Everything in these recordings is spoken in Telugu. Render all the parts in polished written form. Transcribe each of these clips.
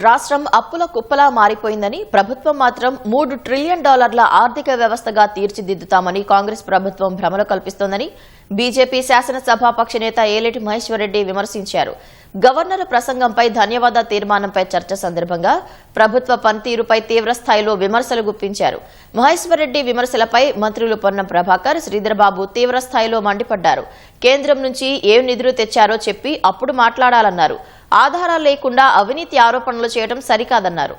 రాష్ట్రం అప్పుల కుప్పలా మారిపోయిందని ప్రభుత్వం మాత్రం $3 ట్రిలియన్ ఆర్థిక వ్యవస్థగా తీర్చిదిద్దుతామని కాంగ్రెస్ ప్రభుత్వం భ్రమలు కల్పిస్తోందని బీజేపీ శాసనసభాపక్ష నేత ఏలేటి మహేశ్వరరెడ్డి విమర్శించారు. గవర్నర్ ప్రసంగంపై ధన్యవాద తీర్మానంపై చర్చ సందర్భంగా ప్రభుత్వ పనితీరుపై తీవ్రస్థాయిలో విమర్శలు గుప్పించారు. మహేశ్వరరెడ్డి విమర్శలపై మంత్రులు పొన్నం ప్రభాకర్, శ్రీధర్బాబు తీవ్రస్థాయిలో మండిపడ్డారు. కేంద్రం నుంచి ఏ నిధులు తెచ్చారో చెప్పి అప్పుడు మాట్లాడాలన్నారు. ఆధారాలు లేకుండా అవినీతి ఆరోపణలు చేయడం సరికాదన్నారు.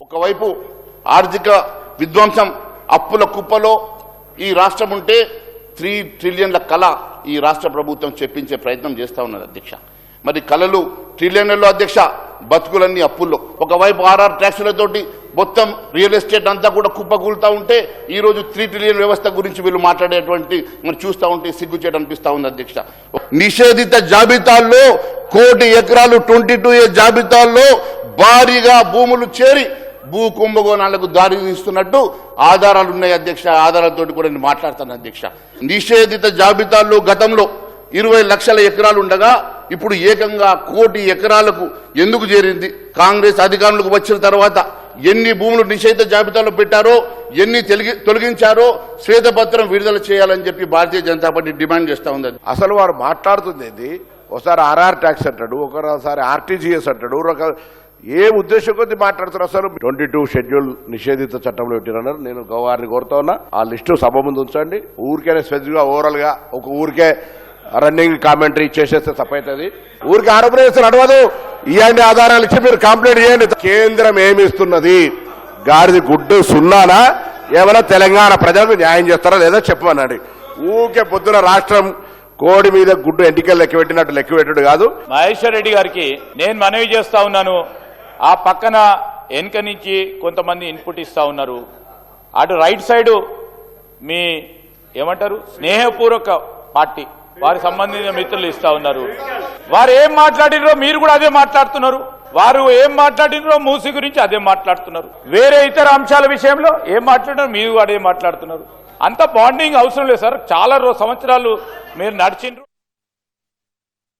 ఒకవైపు ఆర్థిక విధ్వంసం, అప్పుల కుప్పలో ఈ రాష్ట్రం ఉంటే 3 ట్రిలియన్ల కళ ఈ రాష్ట్ర ప్రభుత్వం చెప్పించే ప్రయత్నం చేస్తా ఉన్నది అధ్యక్ష. మరి కళలు ట్రిలియన్లలో అధ్యక్ష, బతుకులన్నీ అప్పుల్లో. ఒకవైపు RR ట్యాక్సులతోటి మొత్తం రియల్ ఎస్టేట్ అంతా కూడా కుప్పకూలుతా ఉంటే ఈ రోజు 3 ట్రిలియన్ వ్యవస్థ గురించి వీళ్ళు మాట్లాడేటువంటి మరి చూస్తూ ఉంటే సిగ్గుచేటు అనిపిస్తా ఉంది అధ్యక్ష. నిషేధిత జాబితాల్లో 1 కోటి ఎకరాలు 22A జాబితాల్లో భారీగా భూములు చేరి భూ కుంభకోణాలకు దారి తీస్తున్నట్టు ఆధారాలు ఉన్నాయి అధ్యక్ష. ఆధారాలతో కూడా నేను మాట్లాడతాను అధ్యక్ష. నిషేధిత జాబితాల్లో గతంలో 20 లక్షల ఎకరాలు ఉండగా ఇప్పుడు ఏకంగా 1 కోటి ఎకరాలకు ఎందుకు చేరింది? కాంగ్రెస్ అధికారులకు వచ్చిన తర్వాత ఎన్ని భూములు నిషేధిత జాబితాలో పెట్టారో, ఎన్ని తొలగించారో శ్వేతపత్రం విడుదల చేయాలని చెప్పి భారతీయ జనతా పార్టీ డిమాండ్ చేస్తా ఉంది. అసలు వారు మాట్లాడుతుంది ఒకసారి RR ట్యాక్స్ అంటాడు, ఒకసారి RTGS అంటాడు. ఏ ఉద్దేశం కొద్ది మాట్లాడుతున్నారు? అసలు 22 షెడ్యూల్ నిషేధిత చట్టంలో పెట్టిరన్నారు. నేను వారిని కోరుతా ఉన్నా, ఆ లిస్టు సభ ముందు ఉంచండి. ఊరికే స్పెసిఫిక్ గా ఓవరాల్ గా ఒక ఊరికే రన్నింగ్ కామెంటరీ చేసేస్తే తప్పవుతుంది. ఊరికి ఆరోపణ చేస్తే నడవదు. ఇవన్నీ ఆధారాలు ఇచ్చి మీరు కంప్లైంట్ చేయండి. కేంద్రం ఏమిస్తున్నది? గాడిది గుడ్డు సున్నానా? ఏమైనా తెలంగాణ ప్రజలకు న్యాయం చేస్తారా లేదా చెప్పమన్నాడు. ఊరికే పొద్దున రాష్ట్రం కోడి మీద గుడ్డు ఎంటికలు లెక్క పెట్టినట్టు లెక్క పెట్టడు కాదు. మహేశ్వర్ రెడ్డి గారికి నేను మనవి చేస్తా ఉన్నాను. ఆ పక్కన వెనుక నుంచి కొంతమంది ఇన్పుట్ ఇస్తా ఉన్నారు. అటు రైట్ సైడు మీ ఏమంటారు స్నేహపూర్వక పార్టీ వారికి సంబంధించిన మిత్రులు ఇస్తా ఉన్నారు. వారు ఏం మాట్లాడినరో మీరు కూడా అదే మాట్లాడుతున్నారు. వారు ఏం మాట్లాడినరో మూసి గురించి అదే మాట్లాడుతున్నారు. వేరే ఇతర అంశాల విషయంలో ఏం మాట్లాడినారో మీరు అదే మాట్లాడుతున్నారు. అంత బాండింగ్ అవసరం లేదు సార్. చాలా సంవత్సరాలు మీరు నడిచిండ్రు.